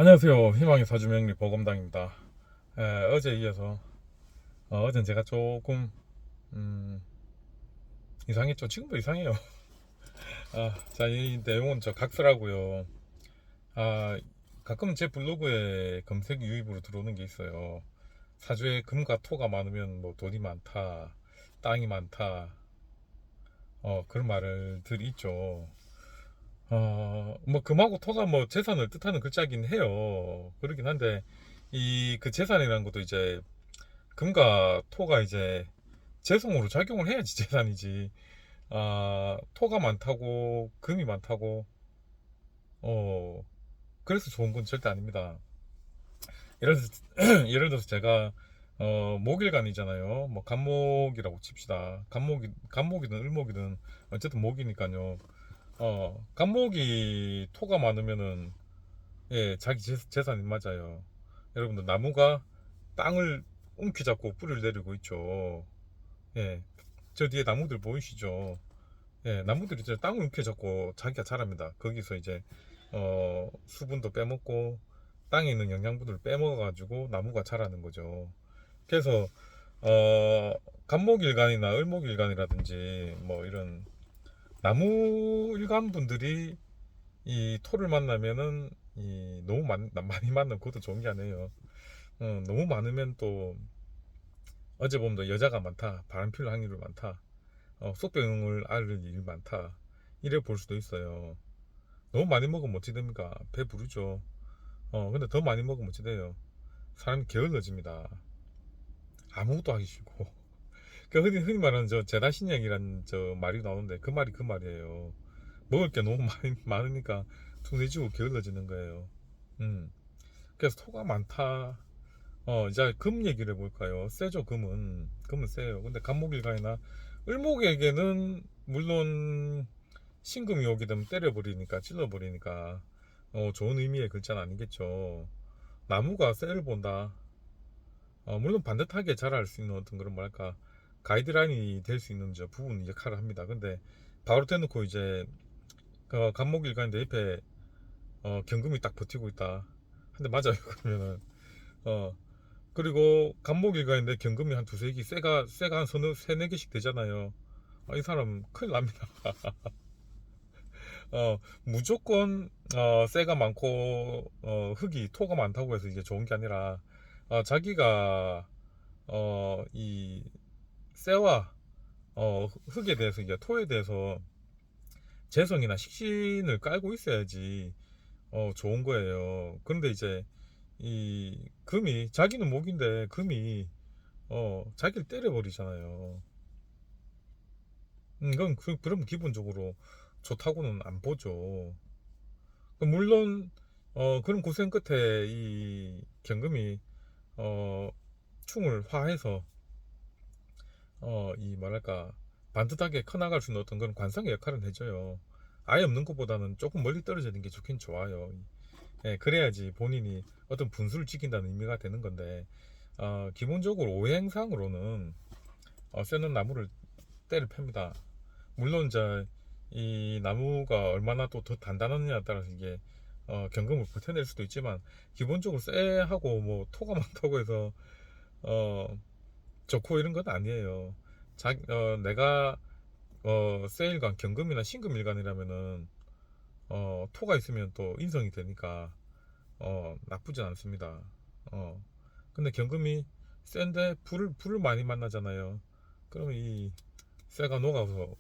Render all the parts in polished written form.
안녕하세요. 희망의 사주명리 보검당입니다. 어제 이어서 어젠 제가 조금 음, 이상했죠. 지금도 이상해요. 자, 이 내용은 저 각서라고요. 아, 가끔 제 블로그에 검색 유입으로 들어오는 게 있어요. 사주에 금과 토가 많으면 뭐 돈이 많다, 땅이 많다, 그런 말들이 있죠. 뭐 금하고 토가 뭐 재산을 뜻하는 글자긴 해요. 그러긴 한데 이 그 재산이라는 것도 이제 금과 토가 이제 재성으로 작용을 해야지 재산이지. 토가 많다고 금이 많다고 어 그래서 좋은 건 절대 아닙니다. 예를 들어서 예를 들어서 제가 목일간이잖아요. 뭐 간목이라고 칩시다. 간목이든 을목이든 어쨌든 목이니까요. 간목이 토가 많으면은 예 자기 재산이 맞아요. 여러분들 나무가 땅을 움켜잡고 뿌리를 내리고 있죠. 예, 저 뒤에 나무들 보이시죠? 예, 나무들이 이제 땅을 움켜잡고 자기가 자랍니다. 거기서 이제 수분도 빼먹고 땅에 있는 영양분을 빼먹어가지고 나무가 자라는 거죠. 그래서 어, 간목일간이나 을목일간이라든지 뭐 이런 나무일간 분들이 이 토를 만나면은 너무 많이 만나면 그것도 좋은 게 아니에요. 너무 많으면 또 어제 보면 여자가 많다, 바람 필 확률이 많다, 속병을 앓을 일이 많다, 이래 볼 수도 있어요. 너무 많이 먹으면 어찌 됩니까? 배 부르죠. 근데 더 많이 먹으면 어찌 돼요? 사람이 게을러집니다. 아무것도 하기 싫고. 그 흔히 말하는 저 제다신양이라는 저 말이 나오는데 그 말이 그 말이에요. 먹을 게 너무 많이 많으니까 둔해지고 게을러지는 거예요. 음. 그래서 토가 많다. 이제 금 얘기를 해볼까요? 세죠, 금은 세요. 근데 간목일간이나 을목에게는 물론 신금이 오게 되면 때려버리니까, 찔러버리니까, 좋은 의미의 글자는 아니겠죠. 나무가 쇠를 본다. 물론 반듯하게 자랄 수 있는 어떤 그런 뭐랄까, 가이드라인이 될 수 있는 저 부분 역할을 합니다. 근데 바로 대놓고 이제, 간목일간인데 옆에, 경금이 딱 버티고 있다. 근데 맞아요, 그러면은. 어, 그리고 간목일가인데 경금이 한 두세 개, 쇠가 한 세네 개씩 되잖아요. 이 사람 큰일 납니다. 무조건 쇠가 많고 흙이 토가 많다고 해서 이게 좋은 게 아니라 자기가 이 쇠와 흙에 대해서 이제 토에 대해서 재성이나 식신을 깔고 있어야지 좋은 거예요. 그런데 이제 이 금이 자기는 목인데 금이 자기를 때려버리잖아요. 이건 그럼 기본적으로 좋다고는 안 보죠. 물론 그런 고생 끝에 이 경금이 어, 충을 화해서 이 뭐랄까 반듯하게 커나갈 수 있는 어떤 그런 관성의 역할은 해줘요. 아예 없는 것보다는 조금 멀리 떨어져 있는 게 좋긴 좋아요. 예, 그래야지 본인이 어떤 분수를 지킨다는 의미가 되는 건데 기본적으로 오행상으로는 쇠는 나무를 때를 팹니다. 물론 이제 이 나무가 얼마나 또 더 단단하느냐에 따라서 이게 경금을 버텨낼 수도 있지만 기본적으로 쇠하고 뭐 토가 많다고 해서 어, 좋고 이런 건 아니에요. 내가 쇠일간 경금이나 신금일간이라면은 토가 있으면 또 인성이 되니까 나쁘진 않습니다. 어, 근데 경금이 센데 불을 많이 만나잖아요. 그러면 이 쇠가 녹아서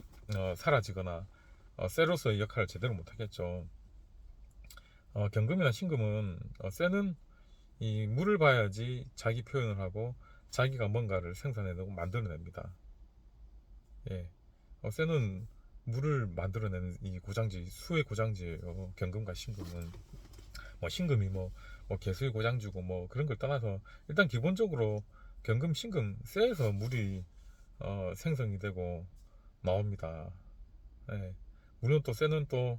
사라지거나 쇠로서의 역할을 제대로 못하겠죠. 경금이나 신금은 쇠는 이 물을 봐야지 자기 표현을 하고 자기가 뭔가를 생산해내고 만들어냅니다. 예. 쇠는 물을 만들어내는 이 고장지, 수의 고장지예요. 경금과 신금은. 뭐 신금이 뭐 개수의 고장주고 뭐 그런 걸 떠나서 일단 기본적으로 경금, 신금, 쇠에서 물이 생성이 되고 나옵니다. 예. 물론 또 쇠는 또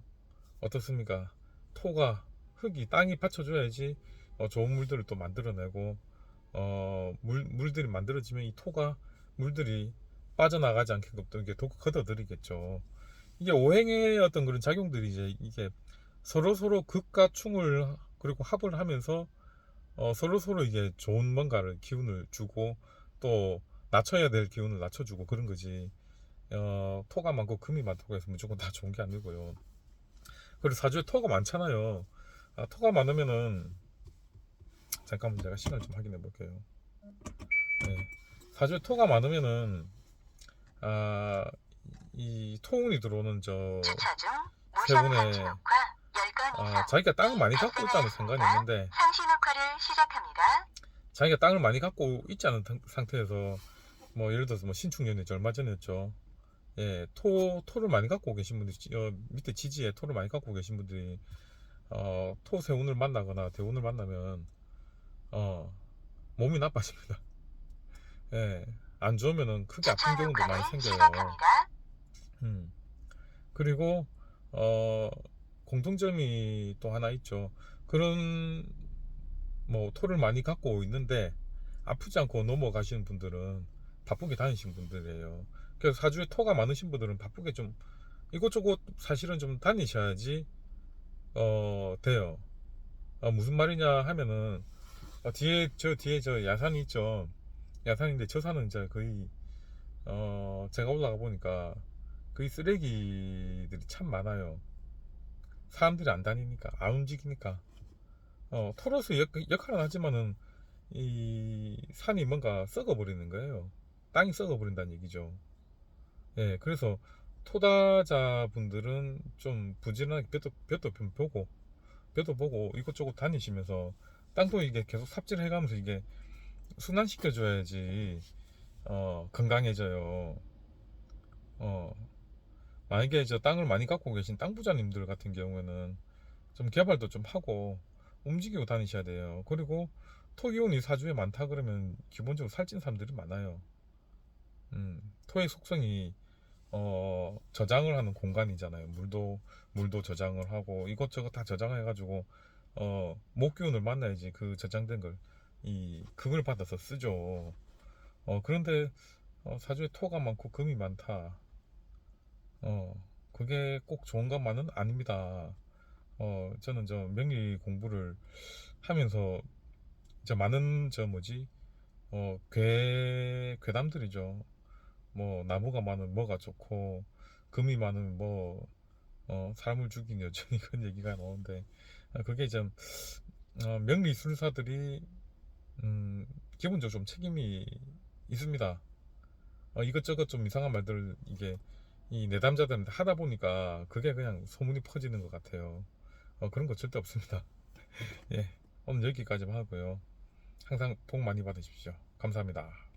어떻습니까? 토가 흙이 땅이 받쳐줘야지 좋은 물들을 또 만들어내고 물들이 만들어지면 이 토가 물들이 빠져나가지 않게끔 또 이게 걷어들이겠죠. 이게 오행의 어떤 그런 작용들이 이제 이게 서로 극과 충을 그리고 합을 하면서 서로 이게 좋은 뭔가를 기운을 주고 또 낮춰야 될 기운을 낮춰주고 그런 거지. 토가 많고 금이 많다고 해서 무조건 다 좋은 게 아니고요. 그리고 사주에 토가 많잖아요. 토가 많으면은 잠깐만 제가 시간을 좀 확인해 볼게요. 네. 사주에 토가 많으면은 아, 이 토운이 들어오는 저 주차 중 무선 세운에 상시 녹화 10건 이상 자기가 땅을 많이 갖고 있다는 상관이 없는데 상시 녹화를 시작합니다. 자기가 땅을 많이 갖고 있지 않은 상태에서 뭐 예를 들어서 뭐 신축년이죠. 얼마 전이었죠. 예, 토를 많이 갖고 계신 분들이 밑에 지지에 토를 많이 갖고 계신 분들이 토 세운을 만나거나 대운을 만나면 몸이 나빠집니다. 예, 안 좋으면은 크게 아픈 주차 경우도 많이 녹화를 생겨요. 시작합니다. 음, 그리고 공통점이 또 하나 있죠. 그런 뭐 토를 많이 갖고 있는데 아프지 않고 넘어가시는 분들은 바쁘게 다니시는 분들이에요. 그래서 사주에 토가 많으신 분들은 바쁘게 좀 이곳저곳 사실은 좀 다니셔야지 돼요. 무슨 말이냐 하면은 뒤에 저 야산이 있죠. 야산인데 저 산은 이제 거의 제가 올라가 보니까 거의 쓰레기들이 참 많아요. 사람들이 안 다니니까 안 움직이니까 토로서 역할은 하지만은 이 산이 뭔가 썩어버리는 거예요. 땅이 썩어버린다는 얘기죠. 예, 그래서 토다자분들은 좀 부지런하게 볕도 좀 보고 이것저것 다니시면서 땅도 이게 계속 삽질을 해가면서 이게 순환시켜줘야지 건강해져요. 어, 만약에 저 땅을 많이 갖고 계신 땅 부자님들 같은 경우에는 좀 개발도 좀 하고 움직이고 다니셔야 돼요. 그리고 토기운이 사주에 많다 그러면 기본적으로 살찐 사람들이 많아요. 토의 속성이 저장을 하는 공간이잖아요. 물도 저장을 하고 이것저것 다 저장해가지고 목기운을 만나야지 그 저장된 걸 그걸 받아서 쓰죠. 그런데 사주에 토가 많고 금이 많다. 그게 꼭 좋은 것만은 아닙니다. 저는 저 명리 공부를 하면서 저 많은 저 뭐지 괴담들이죠. 뭐 나무가 많으면 뭐가 좋고 금이 많으면 뭐 사람을 죽인 여전히 그런 얘기가 나오는데 그게 좀 명리술사들이 기본적으로 좀 책임이 있습니다. 이것저것 좀 이상한 말들을 이게 이 내담자들한테 하다 보니까 그게 그냥 소문이 퍼지는 것 같아요. 그런 거 절대 없습니다. 예, 오늘 여기까지만 하고요. 항상 복 많이 받으십시오. 감사합니다.